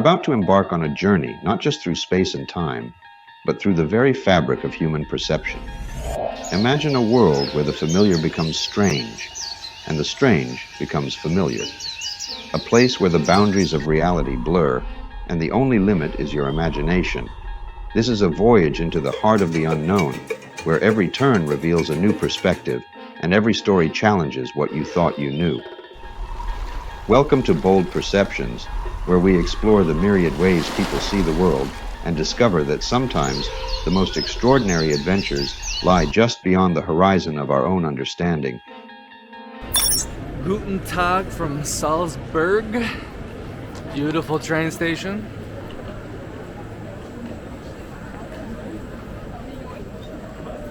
about to embark on a journey, not just through space and time, but through the very fabric of human perception. Imagine a world where the familiar becomes strange, and the strange becomes familiar. A place where the boundaries of reality blur, and the only limit is your imagination. This is a voyage into the heart of the unknown, where every turn reveals a new perspective, and every story challenges what you thought you knew. Welcome to Bold Perceptions, where we explore the myriad ways people see the world and discover that sometimes the most extraordinary adventures lie just beyond the horizon of our own understanding. Guten Tag from Salzburg. Beautiful train station.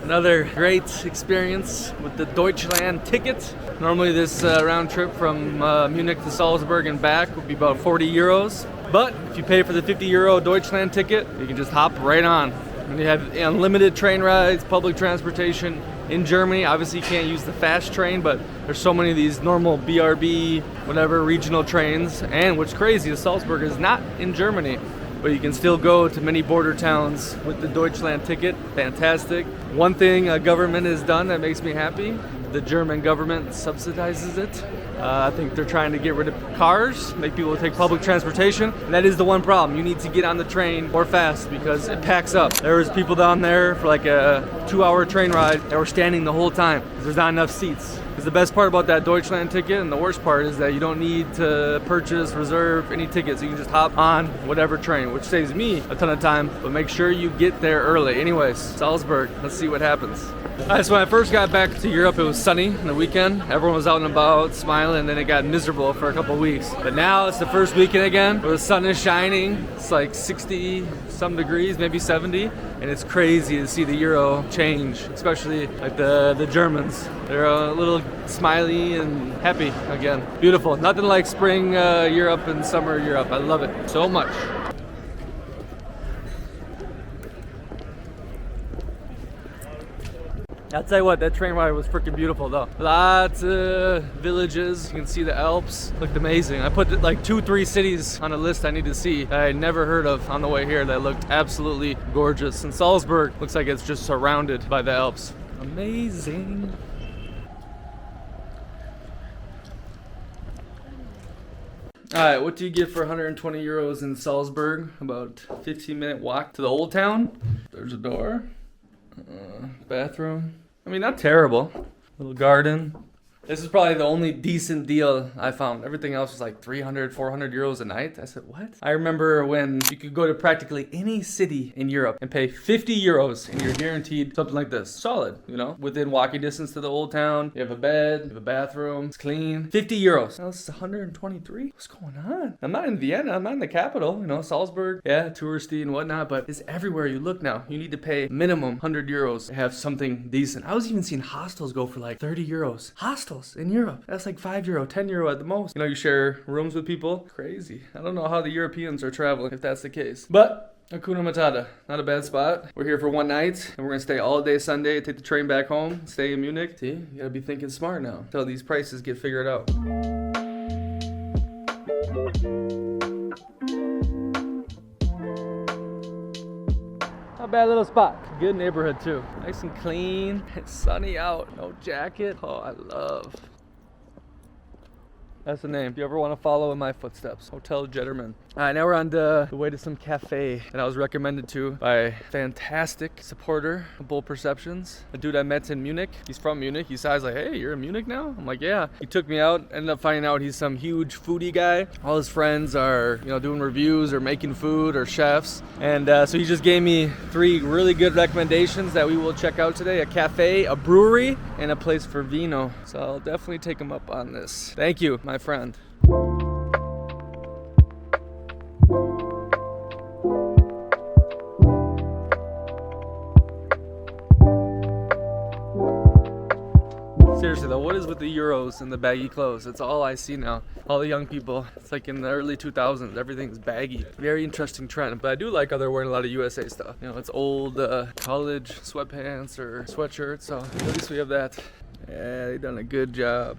Another great experience with the Deutschland ticket. Normally this round trip from Munich to Salzburg and back would be about 40 euros. But if you pay for the 50 euro Deutschland ticket, you can just hop right on. And you have unlimited train rides, public transportation in Germany. Obviously you can't use the fast train, but there's so many of these normal BRB, whatever, regional trains. And what's crazy is Salzburg is not in Germany, but you can still go to many border towns with the Deutschland ticket. Fantastic. One thing a government has done that makes me happy, the German government subsidizes it. I think they're trying to get rid of cars, make people take public transportation. And that is the one problem. You need to get on the train more fast because it packs up. There was people down there for like a 2-hour train ride that were standing the whole time because there's not enough seats. Because the best part about that Deutschland ticket and the worst part is that you don't need to purchase, reserve any tickets. You can just hop on whatever train, which saves me a ton of time, but make sure you get there early. Anyways, Salzburg, let's see what happens. Alright, so when I first got back to Europe, it was sunny on the weekend. Everyone was out and about, smiling, and then it got miserable for a couple of weeks. But now it's the first weekend again, where the sun is shining. It's like 60 some degrees, maybe 70, and it's crazy to see the euro change, especially like the Germans. They're a little smiley and happy again. Beautiful. Nothing like spring Europe and summer Europe. I love it so much. I'll tell you what, that train ride was freaking beautiful though. Lots of villages, you can see the Alps, looked amazing. I put like 2-3 cities on a list I need to see that I never heard of on the way here that looked absolutely gorgeous. And Salzburg looks like it's just surrounded by the Alps. Amazing. Alright, what do you get for 120 euros in Salzburg? About 15-minute walk to the old town. There's a door. Bathroom. I mean, not terrible. Little garden. This is probably the only decent deal I found. Everything else was like 300, 400 euros a night. I said, what? I remember when you could go to practically any city in Europe and pay 50 euros and you're guaranteed something like this. Solid, you know, within walking distance to the old town. You have a bed, you have a bathroom, it's clean. 50 euros. Now this is 123. What's going on? I'm not in Vienna, I'm not in the capital, you know, Salzburg. Yeah, touristy and whatnot, but it's everywhere you look now. You need to pay minimum 100 euros to have something decent. I was even seeing hostels go for like 30 euros. Hostels in Europe. That's like 5 euro, 10 euro at the most. You know, you share rooms with people. Crazy. I don't know how the Europeans are traveling if that's the case. But Hakuna Matata, not a bad spot. We're here for one night and we're gonna stay all day Sunday, take the train back home, stay in Munich. See, you gotta be thinking smart now until these prices get figured out. Not a bad little spot. Good neighborhood too. Nice and clean. It's sunny out. No jacket. Oh, I love. That's the name. If you ever want to follow in my footsteps, Hotel Jetterman. All right, now we're on the way to some cafe that I was recommended to by a fantastic supporter of Bold Perceptions. A dude I met in Munich. He's from Munich. He saw, I was like, hey, you're in Munich now? I'm like, yeah. He took me out. Ended up finding out he's some huge foodie guy. All his friends are, you know, doing reviews or making food or chefs. And so he just gave me 3 really good recommendations that we will check out today. A cafe, a brewery, and a place for vino. So I'll definitely take him up on this. Thank you, my friend. Seriously though, what is with the euros and the baggy clothes? That's all I see now. All the young people, it's like in the early 2000s, everything's baggy. Very interesting trend, but I do like how they're wearing a lot of USA stuff. You know, it's old college sweatpants or sweatshirts, so at least we have that. Yeah, they've done a good job.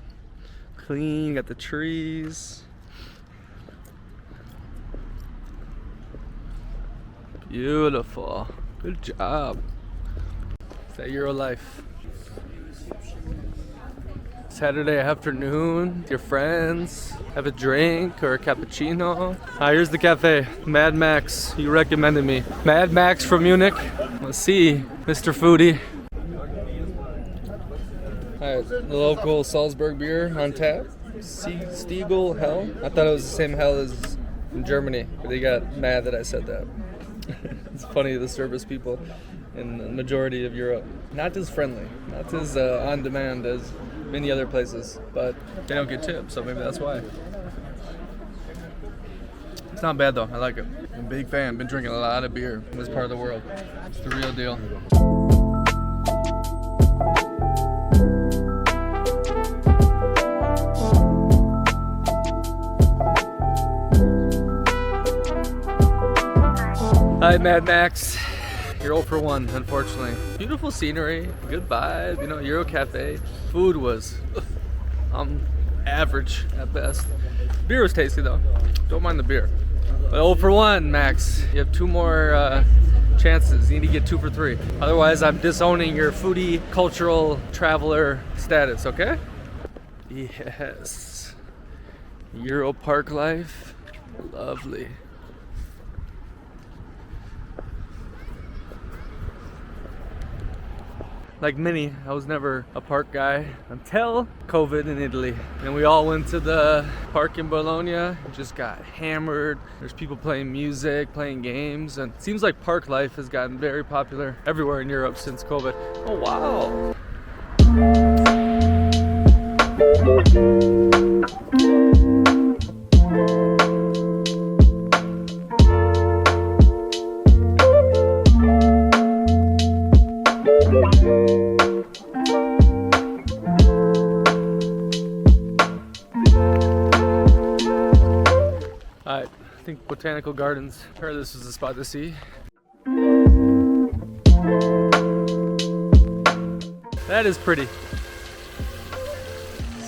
Clean, got the trees. Beautiful. Good job. It's that Euro life. Saturday afternoon, your friends, have a drink or a cappuccino. Here's the cafe, Mad Max. You recommended me. Mad Max from Munich. Let's see, Mr. Foodie. Alright, the local Salzburg beer on tap. Stiegel Hell. I thought it was the same hell as in Germany, but they got mad that I said that. It's funny, the service people in the majority of Europe, not as friendly, not as on demand as many other places, but they don't get tips, so maybe that's why. It's not bad though, I like it. I'm a big fan, been drinking a lot of beer in this part of the world. It's the real deal. Hi, Mad Max. You're 0 for 1, unfortunately. Beautiful scenery, good vibe, you know, Euro Cafe. Food was average at best. Beer was tasty though. Don't mind the beer. But 0 for 1, Max. You have 2 more chances. You need to get 2 for 3. Otherwise, I'm disowning your foodie, cultural traveler status, okay? Yes. Euro Park life. Lovely. Like many, I was never a park guy until COVID in Italy. And we all went to the park in Bologna and just got hammered. There's people playing music, playing games, and it seems like park life has gotten very popular everywhere in Europe since COVID. Oh, wow. Alright, I think Botanical Gardens. Heard this is the spot to see. That is pretty.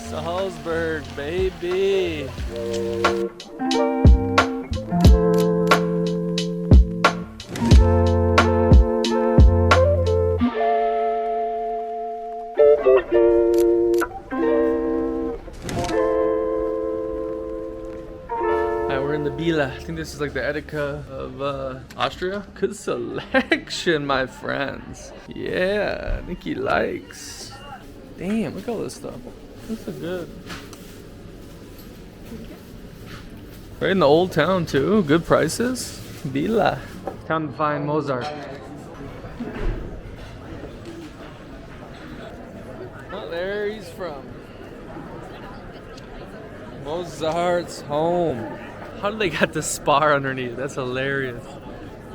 Salzburg, baby. We're in the Bila. I think this is like the Edeka of Austria. Good selection, my friends. Yeah, I think he likes. Damn, look at all this stuff. This is good. Right in the old town too. Good prices. Bila. Time to find Mozart. Oh, there he's from. Mozart's home. How do they got the spar underneath? That's hilarious.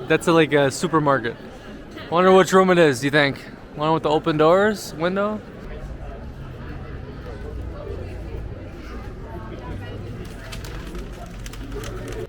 That's like a supermarket. Wonder which room it is, do you think? One with the open doors, window?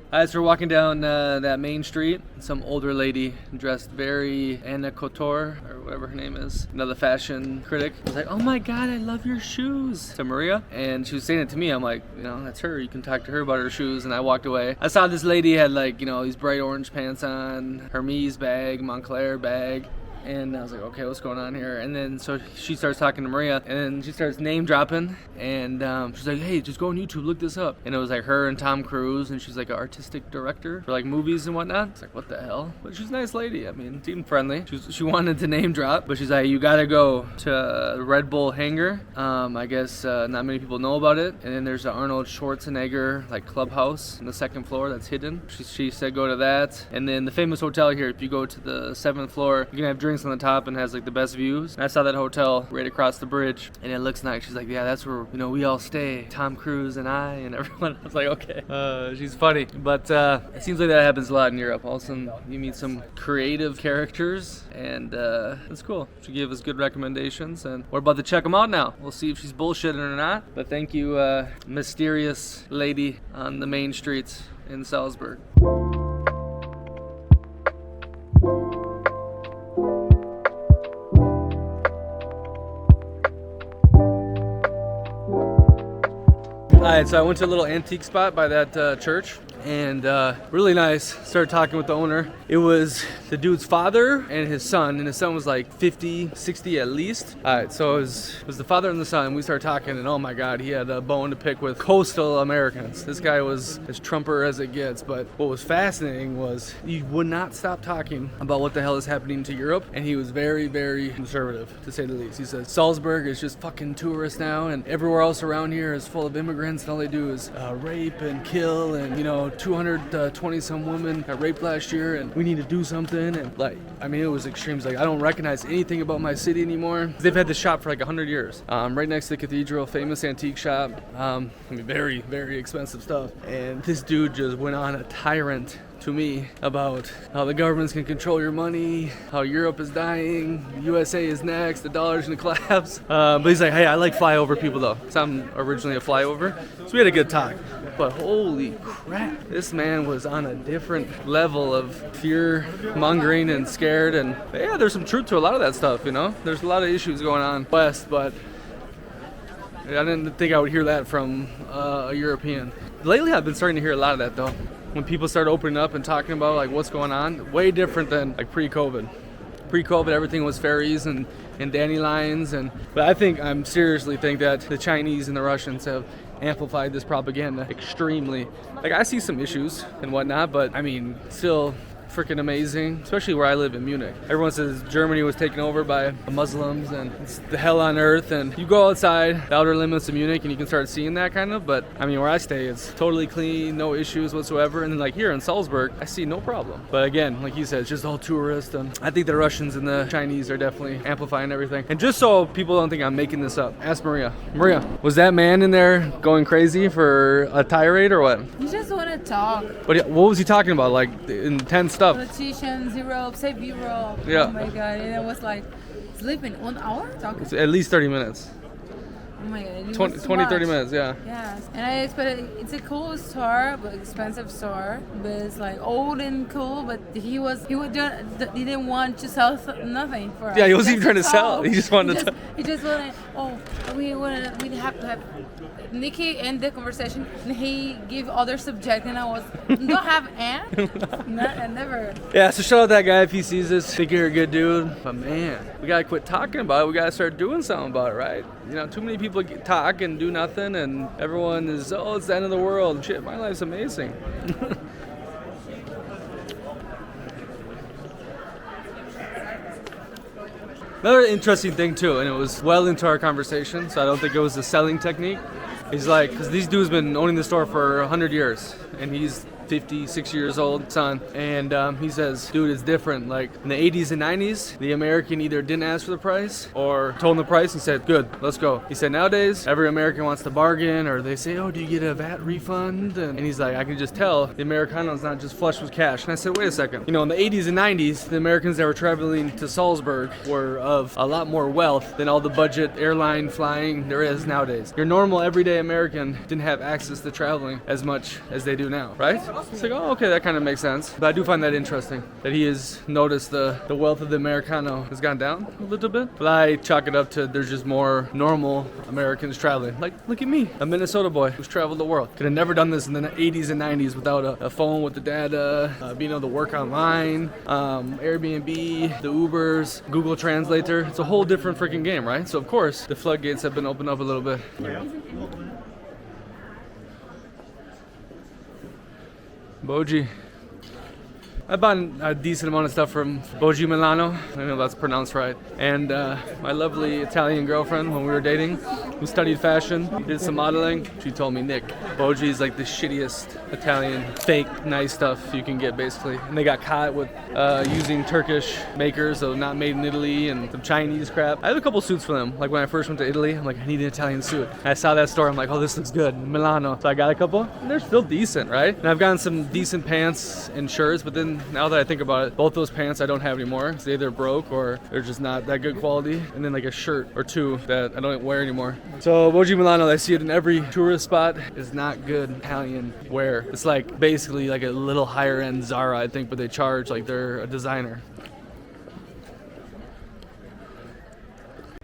As we're walking down that main street, some older lady dressed very Anna Couture, or whatever her name is, another fashion critic, was like, "Oh my God, I love your shoes," to Maria. And she was saying it to me. I'm like, you know, that's her. You can talk to her about her shoes. And I walked away. I saw this lady had like, you know, these bright orange pants on, Hermes bag, Montclair bag. And I was like, okay, what's going on here? And then so she starts talking to Maria, and then she starts name dropping, and she's like, hey, just go on YouTube, look this up. And it was like her and Tom Cruise, and she's like an artistic director for like movies and whatnot. It's like, what the hell? But she's a nice lady. I mean, seemed friendly. She wanted to name drop, but she's like, you gotta go to Red Bull Hangar. I guess not many people know about it. And then there's an Arnold Schwarzenegger like clubhouse on the 2nd floor that's hidden. She said go to that. And then the famous hotel here, if you go to the 7th floor, you can have drinks on the top and has like the best views. And I saw that hotel right across the bridge, and it looks nice. She's like, yeah, that's where, you know, we all stay, Tom Cruise and I and everyone. I was like, okay. She's funny, but it seems like that happens a lot in Europe. All of a sudden you meet some creative characters, and it's cool. She gave us good recommendations, and we're about to check them out now. We'll see if she's bullshitting or not. But thank you, mysterious lady on the main streets in Salzburg. Alright, so I went to a little antique spot by that church, and really nice. Started talking with the owner. It was the dude's father and his son was like 50, 60 at least. All right, so it was the father and the son. We started talking, and oh my God, he had a bone to pick with coastal Americans. This guy was as Trumper as it gets, but what was fascinating was he would not stop talking about what the hell is happening to Europe, and he was very, very conservative, to say the least. He said Salzburg is just fucking tourists now, and everywhere else around here is full of immigrants, and all they do is rape and kill, and 220 some women got raped last year, and we need to do something. And like, I mean, it was extremes. Like, I don't recognize anything about my city anymore. They've had this shop for like 100 years, right next to the cathedral, famous antique shop. I mean, very, very expensive stuff. And this dude just went on a tyrant to me about how the governments can control your money, how Europe is dying, the USA is next, the dollar's gonna collapse. But he's like, hey, I like flyover people though, because I'm originally a flyover. So we had a good talk. But holy crap, this man was on a different level of fear mongering and scared. And yeah, there's some truth to a lot of that stuff, There's a lot of issues going on west, but I didn't think I would hear that from a European. Lately, I've been starting to hear a lot of that though. When people start opening up and talking about like what's going on, way different than like pre-COVID. Pre-COVID, everything was ferries and dandelions, but I'm seriously think that the Chinese and the Russians have amplified this propaganda extremely. Like, I see some issues and whatnot, but I mean, still freaking amazing, especially where I live in Munich. Everyone says Germany was taken over by the Muslims and it's the hell on earth, and you go outside the outer limits of Munich and you can start seeing that kind of, but I mean, where I stay, it's totally clean, no issues whatsoever. And then like here in Salzburg, I see no problem. But again, like you said, it's just all tourists, and I think the Russians and the Chinese are definitely amplifying everything. And just so people don't think I'm making this up, ask Maria. Maria, was that man in there going crazy for a tirade or what? You just want to talk. What was he talking about? Like intense stuff? Politicians, Europe, save Europe. Yeah. Oh my God. And it was like, sleeping 1 hour talking. It's at least 30 minutes. Oh my God. 20, 30 minutes, yeah. Yes. And I expected, it's a cool store, but expensive store. But it's like old and cool, but he didn't want to sell nothing for us. Yeah, he wasn't even trying to sell. He just wanted to. He just wanted, we have to have Nikki end the conversation, and he give other subject, and I was don't have never. Yeah, so shout out that guy if he sees this. Think you're a good dude, but man, we gotta quit talking about it. We gotta start doing something about it, right? Too many people talk and do nothing, and everyone is, it's the end of the world. Shit, my life's amazing. Another interesting thing too, and it was well into our conversation, so I don't think it was a selling technique. He's like, because these dudes been owning the store for 100 years, and he's 56 years old son, and he says, dude, it's different. Like in the 80s and 90s, the American either didn't ask for the price or told him the price and said, good, let's go. He said nowadays every American wants to bargain, or they say, do you get a VAT refund? And he's like, I can just tell the Americano's not just flush with cash. And I said, wait a second, in the 80s and 90s, the Americans that were traveling to Salzburg were of a lot more wealth than all the budget airline flying there is nowadays. Your normal everyday American didn't have access to traveling as much as they do now, right? It's like, okay, that kind of makes sense. But I do find that interesting, that he has noticed the wealth of the Americano has gone down a little bit. But I chalk it up to there's just more normal Americans traveling. Like, look at me, a Minnesota boy who's traveled the world. Could have never done this in the 80s and 90s without a phone with the data, being able to work online, Airbnb, the Ubers, Google Translator. It's a whole different freaking game, right? So of course, the floodgates have been opened up a little bit. Boji. I bought a decent amount of stuff from Boji Milano. I don't know if that's pronounced right. And my lovely Italian girlfriend, when we were dating, who studied fashion, did some modeling. She told me, Nick, Boji is like the shittiest Italian fake nice stuff you can get, basically. And they got caught with using Turkish makers, so not made in Italy, and some Chinese crap. I have a couple suits for them. Like when I first went to Italy, I'm like, I need an Italian suit. And I saw that store, I'm like, oh, this looks good, Milano. So I got a couple, and they're still decent, right? And I've gotten some decent pants and shirts, but then now that I think about it, both those pants I don't have anymore. They either broke or they're just not that good quality. And then like a shirt or two that I don't wear anymore. So Boji Milano, I see it in every tourist spot, is not good Italian wear. It's like basically like a little higher end Zara, I think, but they charge like they're a designer.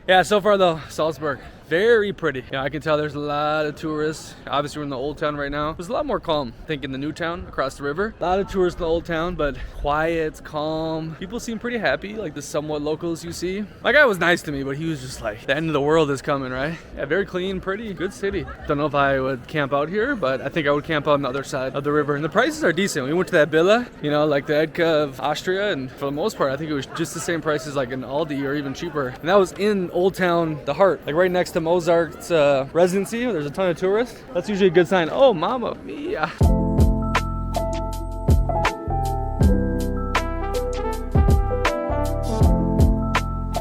Yeah, so far though, Salzburg, Very pretty. Yeah, I can tell there's a lot of tourists. Obviously we're in the old town right now. There's a lot more calm, I think, in the new town across the river. A lot of tourists in the old town, but quiet, calm. People seem pretty happy, like the somewhat locals you see. My guy was nice to me, but he was just like, the end of the world is coming, right? Yeah, very clean, pretty, good city. Don't know if I would camp out here, but I think I would camp out on the other side of the river. And the prices are decent. We went to that villa, you know, like the Edka of Austria, and for the most part, I think it was just the same prices like in Aldi or even cheaper. And that was in Old Town, the heart, like right next to Mozart's residency. There's a ton of tourists. That's usually a good sign. Oh, mamma mia.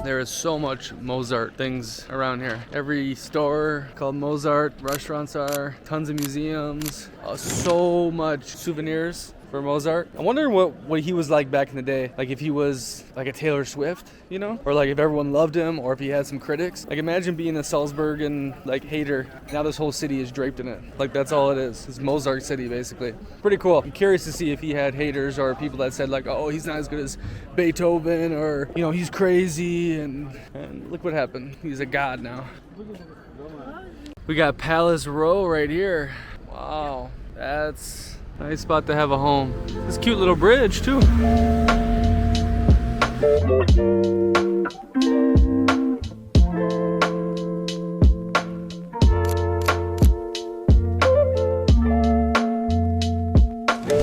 There is so much Mozart things around here. Every store called Mozart, restaurants are, tons of museums, so much souvenirs for Mozart. I wonder what he was like back in the day. Like if he was like a Taylor Swift, you know? Or like if everyone loved him, or if he had some critics. Like imagine being a Salzburg and like hater. Now this whole city is draped in it. Like that's all it is. It's Mozart City basically. Pretty cool. I'm curious to see if he had haters or people that said like, oh, he's not as good as Beethoven, or you know, he's crazy, and look what happened. He's a god now. We got Palace Row right here. Wow, that's nice spot to have a home. This cute little bridge too. What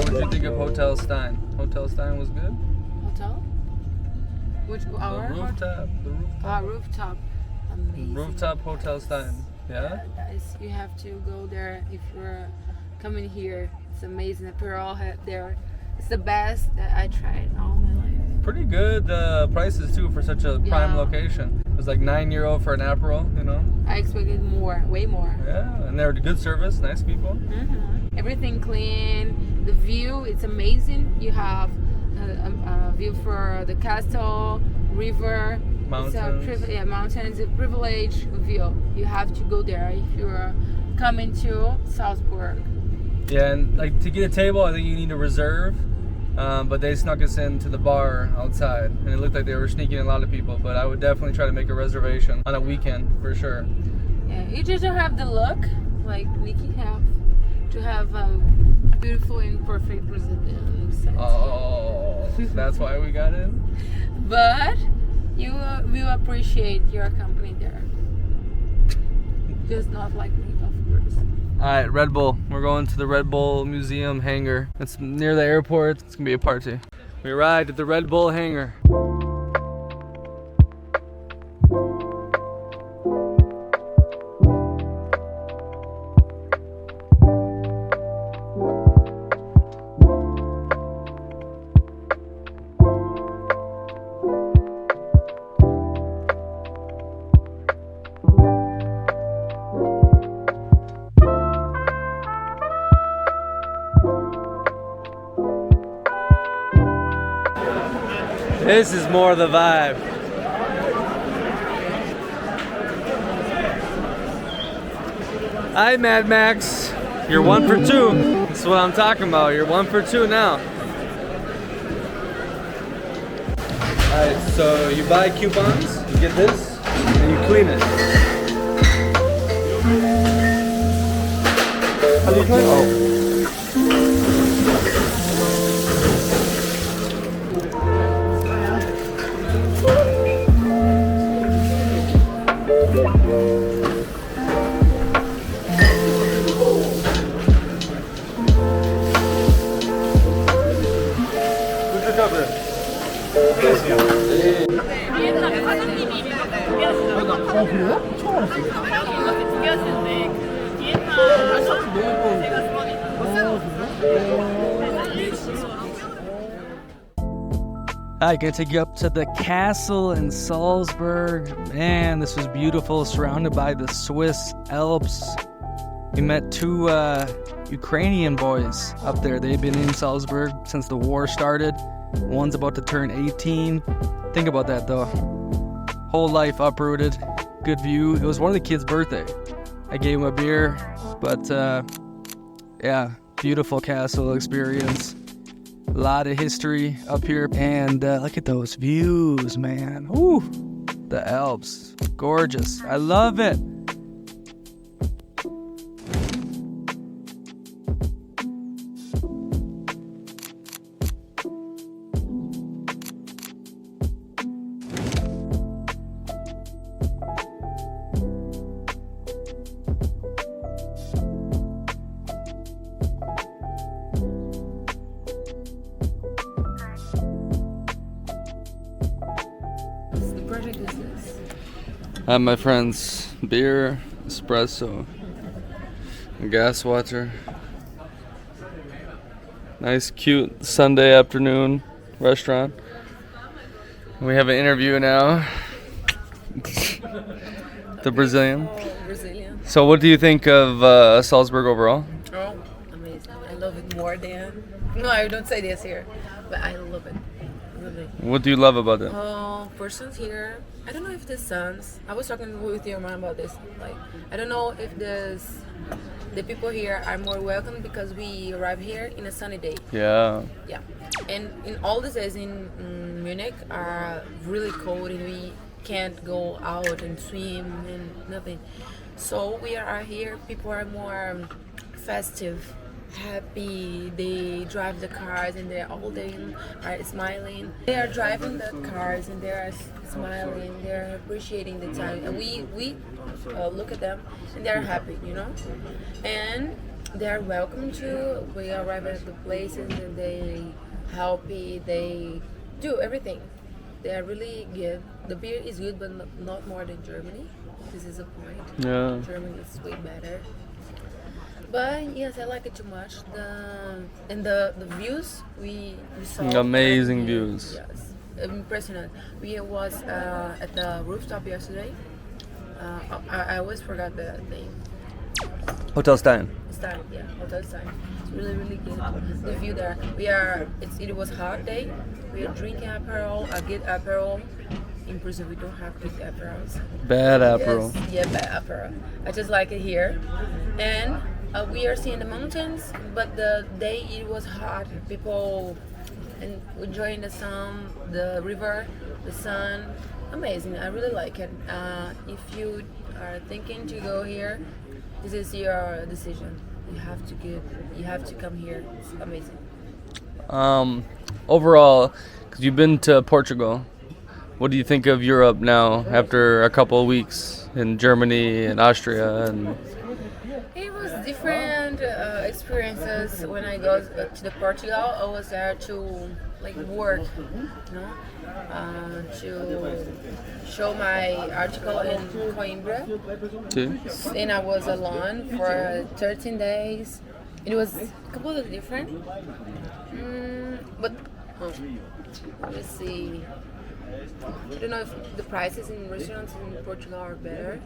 did you think of Hotel Stein? Hotel Stein was good? Hotel? Which our The rooftop. The rooftop. Rooftop. Amazing. Rooftop Hotel Stein. Yeah? Guys, you have to go there if you're coming here. It's amazing. The Pearl there. It's the best that I tried all my life. Pretty good prices too for such a prime location. It was like €9 for an Aperol, you know? I expected more, way more. Yeah, and they were good service, nice people. Mm-hmm. Everything clean. The view, it's amazing. You have a view for the castle, river, Mountains. It's mountains. It's a privilege view. You have to go there if you're coming to Salzburg. Yeah, and like to get a table, I think you need to reserve. But they snuck us into the bar outside, and it looked like they were sneaking in a lot of people. But I would definitely try to make a reservation on a weekend for sure. Yeah, you just don't have the look like Nikki have to have a beautiful and perfect Brazilian set. Oh, that's why we got in. But you will appreciate your company there. Just not like me, of course. Alright, Red Bull. We're going to the Red Bull Museum hangar. It's near the airport. It's gonna be a party. We arrived at the Red Bull hangar. This is more the vibe. Hi, Mad Max. You're 1 for 2. That's what I'm talking about. You're 1 for 2 now. Alright, so you buy coupons, you get this, and you clean it. How do you clean it? I'm gonna take you up to the castle in Salzburg. Man, this was beautiful, surrounded by the Swiss Alps. We met 2 Ukrainian boys up there. They've been in Salzburg since the war started. One's about to turn 18. Think about that though. Whole life uprooted. Good view. It was one of the kids' birthday. I gave him a beer, but yeah, beautiful castle experience. A lot of history up here, and look at those views, man. Ooh, the Alps, gorgeous. I love it. is this? I have my friends beer, espresso, and gas water. Nice, cute Sunday afternoon restaurant. We have an interview now. The Brazilian. Oh, Brazilian. So, what do you think of Salzburg overall? Oh, amazing. I love it more than... No, I don't say this here, but I love it. Really. What do you love about it? Persons here. I don't know if the suns. I was talking with your mom about this. Like, I don't know if the people here are more welcome because we arrive here in a sunny day. Yeah. Yeah. And in all the days in Munich are really cold and we can't go out and swim and nothing. So we are here. People are more festive, happy. They drive the cars and they're all day are smiling. They are driving the cars and they are smiling. They're appreciating the time, and we look at them and they're happy, you know. And they are welcome too. We arrive at the places and they happy. They do everything. They are really good. The beer is good, but not more than Germany. This is a point. Yeah. Germany is way better. But yes, I like it too much. The views we saw. Amazing views. Yes, impressionant. We was at the rooftop yesterday. I always forgot the name. Hotel Stein. Stein, yeah, Hotel Stein. It's really, really good. The view there. It was hot day. We are drinking Aperol, a good Aperol. In Brazil, we don't have good Aperols. Bad Aperol. Yes, yeah, bad Aperol. I just like it here. And we are seeing the mountains, but the day it was hot. People and enjoying the sun, the river, the sun. Amazing. I really like it. If you are thinking to go here, this is your decision. You have to come here. It's amazing. Overall, because you've been to Portugal, what do you think of Europe now after a couple of weeks in Germany and Austria? And it was different experiences when I go to the Portugal. I was there to like work, you know, to show my article in Coimbra. too? And I was alone for 13 days. It was completely different. But let me see. I don't know if the prices in restaurants in Portugal are better.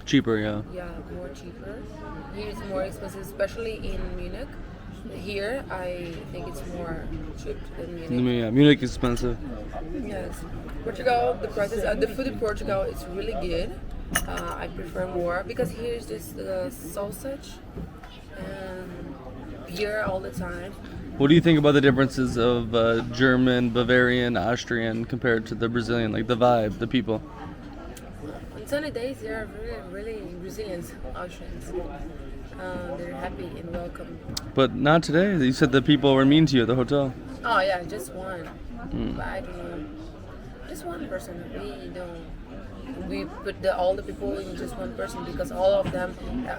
Cheaper, yeah. Yeah, more cheaper. Here it's more expensive, especially in Munich. Here, I think it's more cheap than Munich. Yeah, Munich is expensive. Yes. Portugal, the prices, the food in Portugal is really good. I prefer more because here's just sausage and beer all the time. What do you think about the differences of German, Bavarian, Austrian compared to the Brazilian? Like the vibe, the people? On sunny days, they are really, really Brazilians, Austrians. They're happy and welcome. But not today. You said the people were mean to you at the hotel. Oh yeah, just one. But I don't know. Just one person. We put all the people in just one person because all of them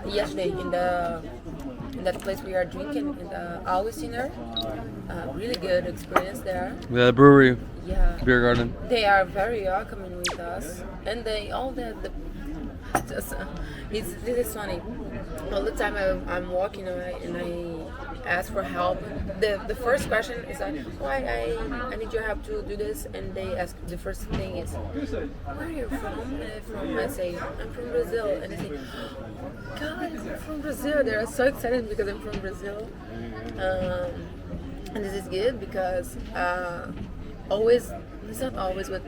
yesterday in that place we are drinking in the Augustiner, really good experience there. The brewery, Yeah, beer garden. they are very welcoming with us, and they all the just this is funny. All the time I'm walking and I ask for help. The first question is like, why I need your help to do this, and they ask the first thing is, where are you from? I say I'm from Brazil, and they say, God, you're from Brazil. They're so excited because I'm from Brazil, and this is good because always, it's not always, but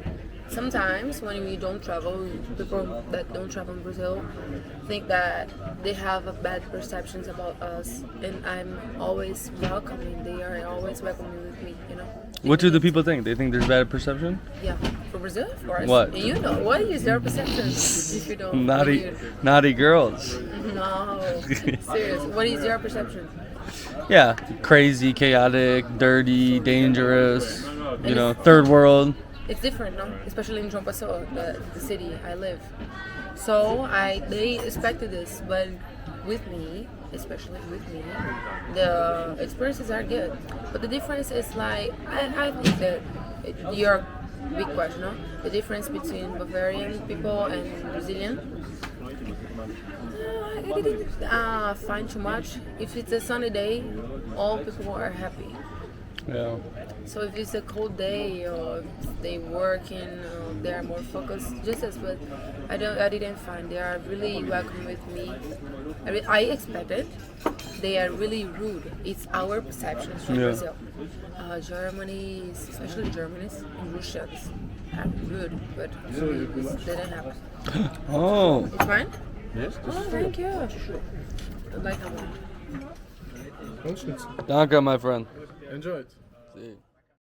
sometimes when we don't travel, people that don't travel in Brazil think that they have a bad perceptions about us, and I'm always welcoming. They are always welcoming with me, you know. What do the people think? They think there's bad perception? Yeah, for Brazil, of course. What? You know, what is their perception if you don't? Naughty girls. No, serious. What is your perception? Yeah, crazy, chaotic, dirty, dangerous. You know, third world. It's different, no? Especially in João Pessoa, the city I live. So they expected this, but with me, especially with me, the experiences are good. But the difference is like I think that big question, no? The difference between Bavarian people and Brazilian. I didn't find too much. If it's a sunny day, all people are happy. Yeah. So if it's a cold day or they working, they are more focused. Just as, but I didn't find they are really welcome with me. I expected. They are really rude. It's our perceptions from Brazil. Germany, especially Germans and Russians, are rude, but this didn't happen. Oh. It's fine? Yes. Oh, thank you. I like that one. Conscience. Danke, my friend. Enjoy it. See.